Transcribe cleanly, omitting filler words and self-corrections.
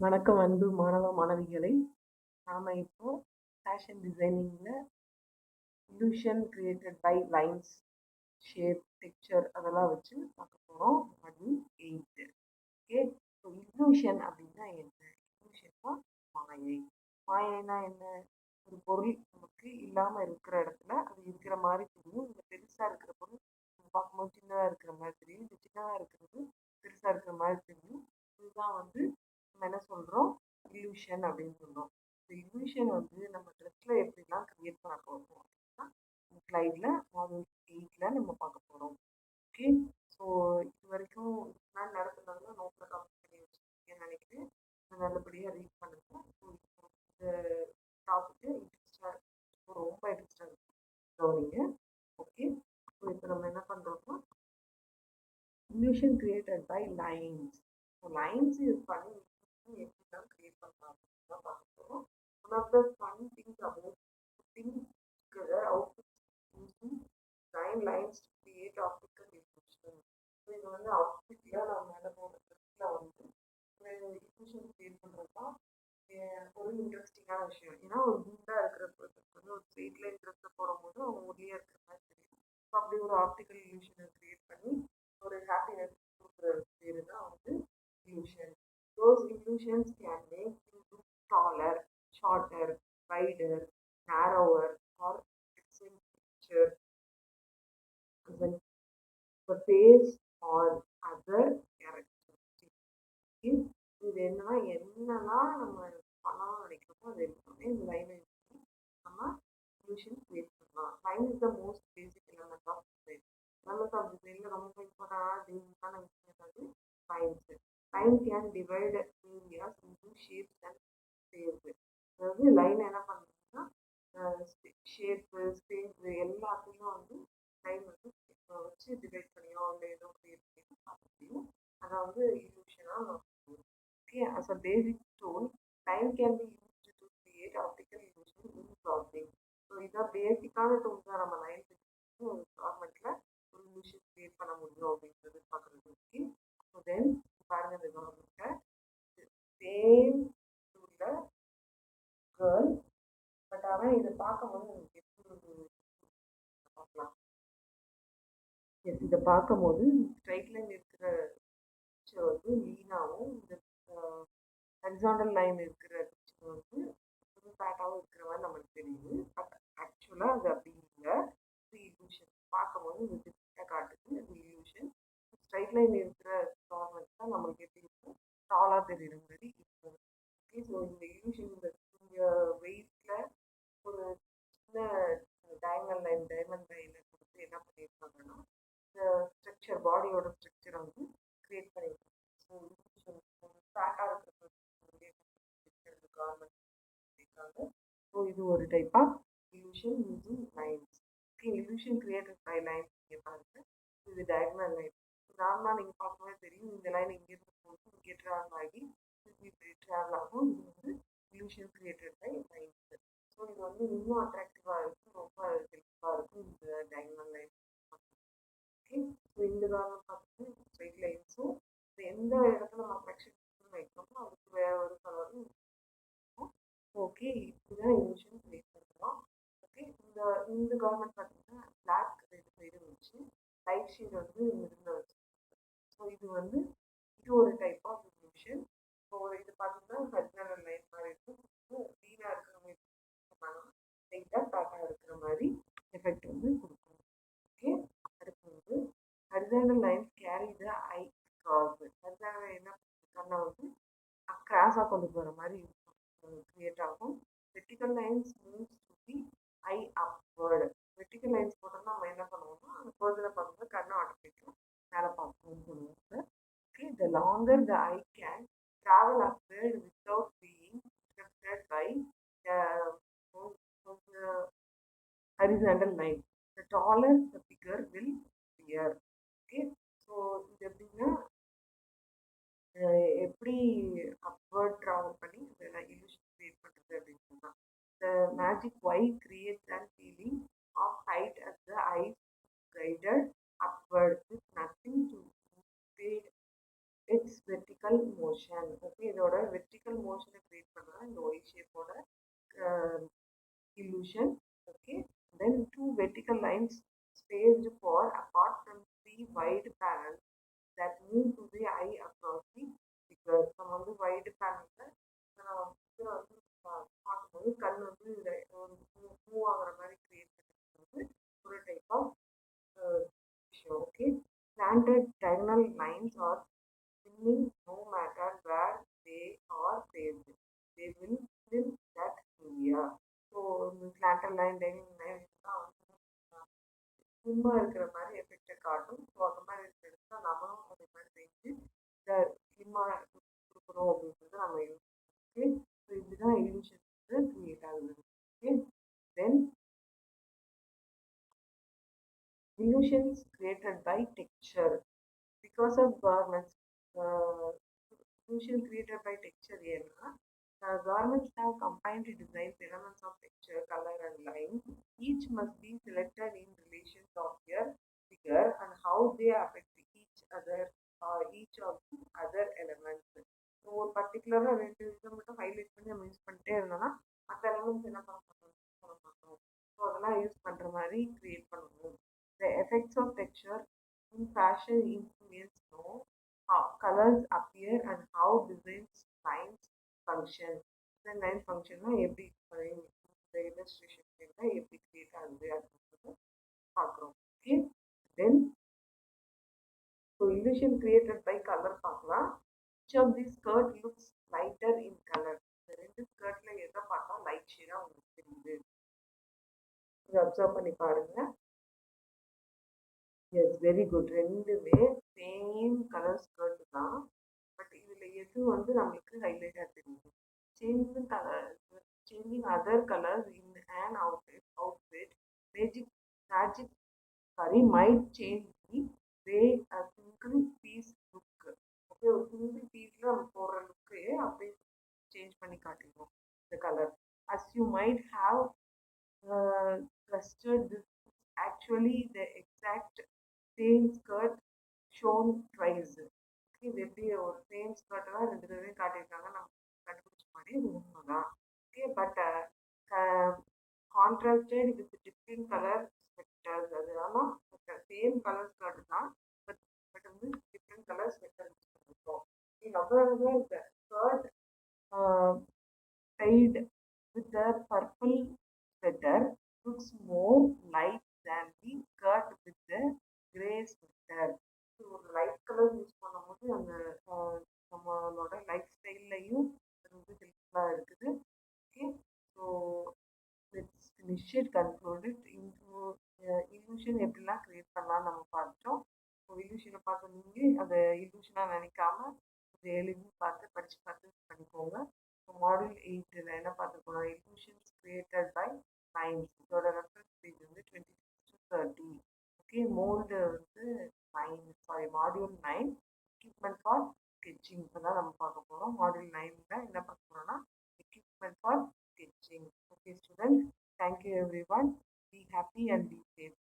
வணக்கம் அன்பு மாணவ மாணவிகளை. நாம இப்போ fashion டிசைனிங்ல illusion created by lines, shape, texture அதெல்லாம் வச்சு பார்க்க போறோம். module 8. ஓகே, ஸோ illusion அப்படின்னா என்ன? illusionனா மாயை. மாயைனா என்ன? ஒரு பொருள் நமக்கு இல்லாம இருக்கிற இடத்துல அது இருக்கிற மாதிரி தெரியும். இந்த பெருசா இருக்கிற பொருள் பார்க்கும்போது சின்னதா இருக்கிற மாதிரி தெரியும். இந்த சின்னதா இருக்கிறது பெருசா இருக்கிற மாதிரி தெரியும். இதுதான் வந்து நம்ம என்ன சொல்றோம்? illusion அப்படின்னு சொல்றோம். இந்த illusion வந்து நம்ம ட்ரெஸ்ல எப்படிலாம் கிரியேட் பண்ண போறோம் அப்படின்னா ஸ்லைட்ல மாடல் 8ல நம்ம பார்க்க போறோம். ஓகே, ஸோ இது வரைக்கும் நான் நடத்துனதுல நோட்டில் காப்பி பண்ணி வச்சிருக்கேன்னு நினைக்கிறேன். அதை நல்லபடியாக ரீட் பண்ணுங்க. ஸோ இந்த டாபிக்கு இன்ட்ரெஸ்டாக இருக்கும், ரொம்ப இன்ட்ரெஸ்டாக இருக்கும் கவனிங்க. ஓகே, ஸோ இப்போ நம்ம என்ன பண்ணுறோம்னா illusion created by lines. So lines use பண்ணி எப்படிலாம் கிரியேட் பண்ணலாம் அப்படின்னு தான் பார்க்க போகிறோம். One of the fun things about putting together outfits using line lines to create optical illusion. So இது வந்து அவுட்ஃபிட்டில் நம்ம மேலே போடுற ட்ரெஸ்ஸில் வந்து ஒரு illusion கிரியேட் பண்ணுறது தான் ஒரு இன்ட்ரெஸ்டிங்கான விஷயம். ஏன்னா ஒரு குண்டாக இருக்கிற பர்சனுக்கு வந்து ஒரு ஸ்ட்ரெயிட் லைன் ட்ரெஸ்ஸை போடும்போது அவங்க ஒல்லியாக இருக்கிற மாதிரி தெரியும். ஸோ அப்படி ஒரு ஆப்டிக்கல் illusion கிரியேட் பண்ணி ஒரு ஹாப்பினஸ் கொடுக்குற பேரு தான் வந்து illusion. Those illusions can make you look taller, shorter, wider, narrower, or eccentric than the face or other characteristics. இது என்னன்னா என்னெல்லாம் நம்ம பண்ணணும்னு நினைக்கிறோமோ அது எல்லாமே இந்த லைனை யூஸ் நம்ம சொல்யூஷன் கிரியேட் பண்ணலாம். Line is the most basic element of design. Element of டிசைனில் ரொம்ப இம்பார்ட்டண்டான விஷயம் வந்து lines. Line can divide areas into shapes and space. அதாவது லைன் என்ன பண்ணுறதுன்னா ஷேப்பு ஸ்பேஸ் எல்லாத்தையும் வந்து லைன் வந்து வச்சு டிவைட் பண்ணியோ இல்லை ஏதோ கிரியேட் பண்ணி பார்க்க முடியும். அதை வந்து illusion-ஆ okay, as a basic tool, line can be used to create optical illusion in clothing. So இதான் பேசிக்கான டூல் தான் நம்ம லைன் ஒரு கவர்மெண்ட்ல ஒரு illusion கிரியேட் பண்ண முடியும் அப்படின்றது பார்க்குறதுக்கு. ஸோ தென் பாருங்க இந்த கவர்மெண்ட்டை சேம் டூல்ல கேர்ள், பட் ஆனால் இதை பார்க்கும்போது நமக்கு எப்படி பார்க்கலாம். இதை பார்க்கும்போது ஸ்ட்ரைட் லைன் இருக்கிற பிக்சர் வந்து லீனாவும் இந்த ஹரிசாண்டல் லைன் இருக்கிற பிக்சர் வந்து ஃபேட்டாகவும் இருக்கிற மாதிரி நம்மளுக்கு தெரியுது. பட் ஆக்சுவலாக அது அப்படி இல்லை. இது illusion. பார்க்கும்போது இது டிஃப்ரெண்ட்டாக காட்டுது. அது illusion. ஸ்ட்ரைட் லைன் இருக்கிற கார்மெண்ட் தான் நம்மளுக்கு எப்படி இருக்கும், டாலாக தெரியுற மாதிரி இருக்கும். ஓகே, ஸோ இந்த illusion இந்த வெயிட்டில் ஒரு சின்ன டைமண்ட் லைனை கொடுத்து என்ன பண்ணியிருக்காங்கன்னா இந்த ஸ்ட்ரக்சர் பாடியோட ஸ்ட்ரக்சரை வந்து கிரியேட் பண்ணியிருக்காங்க. ஸோ ஃபேட்டாக இருக்கிற கார்மெண்ட் பண்ணியிருக்காங்க. ஸோ இது ஒரு type of illusion using lines. Okay, illusion created by lines நீங்கள் பாருங்க. இது diagonal லைன். நார்மலாக நீங்கள் பார்க்கும்போது தெரியும், இந்த லைன் இங்கேருந்து போட்டு இங்கே ட்ராவல் ஆகி திருப்பி ட்ராவல் ஆகும். இது வந்து illusion created by lines. So இது வந்து இன்னும் அட்ராக்டிவாக இருக்கும், ரொம்ப ஹெல்ப்ஃபுல்லாக இருக்கும் இந்த diagonal லைன். ஓகே, ஸோ இந்த காரணம் பார்த்து ஸ்ட்ரைட் லைன்ஸும் எந்த இடத்துல நம்ம ஃப்ளெக்ஷன் வைக்கிறோமோ அதுக்கு வேற ஒரு கலரும் இருக்கும். ஓகே, இதுதான் illusion கிரியேட் பண்ணுறோம். ஓகே, இந்த கவர்மெண்ட் பார்த்தீங்கன்னா பிளாக் ரெண்டு சைடு வச்சு லைட் ஷேட் வந்து மிடில் வச்சு. ஸோ இது வந்து இது ஒரு டைப் ஆஃப் illusion. ஸோ இது பார்த்தீங்கன்னா ஹரிசாண்டல் லைன் மாதிரி இருக்கும், லீனாக இருக்கிற மாதிரி லைட்டாக பேட்டாக இருக்கிற மாதிரி எஃபெக்ட் வந்து கொடுக்கும். ஓகே, அடுத்து வந்து horizontal lines carry the I cross. Horizontal என்ன கண்ணை வந்து கிராஸாக கொண்டு போகிற மாதிரி கிரியேட் ஆகும். Vertical lines moves to the I upward. Vertical lines போட்டோம்னா நம்ம என்ன பண்ணுவோம்னா அந்த பர்சனை பார்க்கும்போது கண்ணை ஆட்டோமேட்டிக்காக மேலே பார்க்கணும்னு சொல்லுவாங்க. Okay, the longer the eye can travel upward without being interrupted by horizontal line. The taller the figure will appear. Okay, so இது எப்படின்னா எப்படி அப்வர்ட் ட்ராவல் பண்ணி illusion கிரியேட் பண்ணுறது அப்படின்னு சொன்னால் the magic why creates an feeling of height as the eye guided upward with nothing to invade its vertical vertical motion. Okay, இதோட vertical மோஷனை create பண்ணுறது இந்த Y ஷேப்போட illusion. Okay, then two vertical lines spaced for apart from three wide panels that move to the eye across the figure. நம்ம வந்து wide panel பார்க்கும்போது கண் வந்து move ஆகுற மாதிரி கிரியேட் பண்ணுறது ஒரு டைப் ஆஃப் விஷயம். Okay, slanted diagonal lines are spinning no matter where they are placed. They will spin that area. So இந்த ஸ்லாண்டர் லைன் டைனிங் லைன் தான் சும்மா இருக்கிற மாதிரி எஃபெக்டை காட்டும். ஸோ அந்த மாதிரி இருக்கிறது நம்மளும் அதே மாதிரி செஞ்சு இந்த ஸ்லிம்மாக கொடுக்கணும் அப்படின்றத நம்ம யூஸ் பண்ணி ஸோ இப்படிதான் illusion கிரியேட் ஆகுது. Okay, then illusions created by texture because of garments. Illusion created by texture ஏன்னா garments have combined designs, elements of texture, color, and line. Each must be selected in relation of their figure and how they affect each other or each of the other elements. So, ஒரு பர்டிகுலராக ரெண்டு இதை மட்டும் highlight பண்ணி நம்ம use பண்ணிட்டே இருந்தோம்னா மற்ற எலமெண்ட்ஸ் என்ன பண்ண மாட்டோம். ஸோ அதெல்லாம் யூஸ் பண்ணுற மாதிரி கிரியேட் பண்ணணும். The effects of texture in fashion influence how colors appear and how designs, lines function. The line function எப்படி இந்த illustration எப்படி கிரியேட் ஆகுது அப்படின்றத பார்க்குறோம். Okay, then so illusion created by color பார்க்கலாம். Each of these skirt looks lighter in color. இந்த ரெண்டு ஸ்கர்ட்ல எதை பார்த்தா லைட் ஷேடாக உங்களுக்கு தெரியுது, இதை அப்சர்வ் பண்ணி பாருங்க. Yes, very good. ரெண்டுமே சேம் கலர் ஸ்கர்ட் தான், பட் இதில் எது வந்து நம்மளுக்கு ஹைலைட்டாக தெரியுது. Changing colour, changing other colours in and outfit might change the way a single piece look. Okay, ஒரு சிங்கிள் பீஸ்ல நம்ம போடுற லுக்கு அப்படியே சேஞ்ச் பண்ணி காட்டிடுவோம் இந்த colour. as you might have trusted this actually the exact same skirt shown twice. இது எப்படி ஒரு சேம் ஸ்கர்ட் தான் ரெண்டு தடவை காட்டியிருக்காங்க, நம்ம கண்டுபிடிச்ச மாதிரி இது உண்மைதான். Okay, but contrasted with different colour sweaters. அதனால சேம் கலர் ஸ்கர்ட் தான், பட் வந்து டிஃப்ரெண்ட் கலர் ஸ்வெட்டர் யூஸ் பண்ணிருக்கோம். அவ்வளோதான் இந்த skirt tied with a purple sweater looks more light than the skirt with the grey sweater. So ஒரு light colour use பண்ணும்போது அந்த நம்மளோட லைஃப் ஸ்டைல்லையும் அது வந்து ஹெல்ப்ஃபுல்லாக இருக்குது. Okay, so let's finish it, concluded. illusion எப்படிலாம் கிரியேட் பண்ணலாம்னு நம்ம பார்த்துட்டோம். ஸோ illusionனை பார்த்து நீங்கள் அதை illusionனாக நினைக்காம அதை எழுதி பார்த்து படித்து பார்த்து பண்ணிக்கோங்க. ஸோ மாடியூல் 8 என்ன பார்த்துக்கோங்க, illusions created by lines. இதோட ரெஃபரன்ஸ் பேஜ் வந்து 26 to 30. ஓகே, மோல்டு வந்து மாடியூல் 9 எக்யூப்மெண்ட் ஃபார் ஸ்கெட்சிங் தான் நம்ம பார்க்க போகிறோம். மாடியூல் 9ல் என்ன பார்க்க போகிறோம்னா equipment for sketching. Okay students, thank you every one. Be happy and be safe.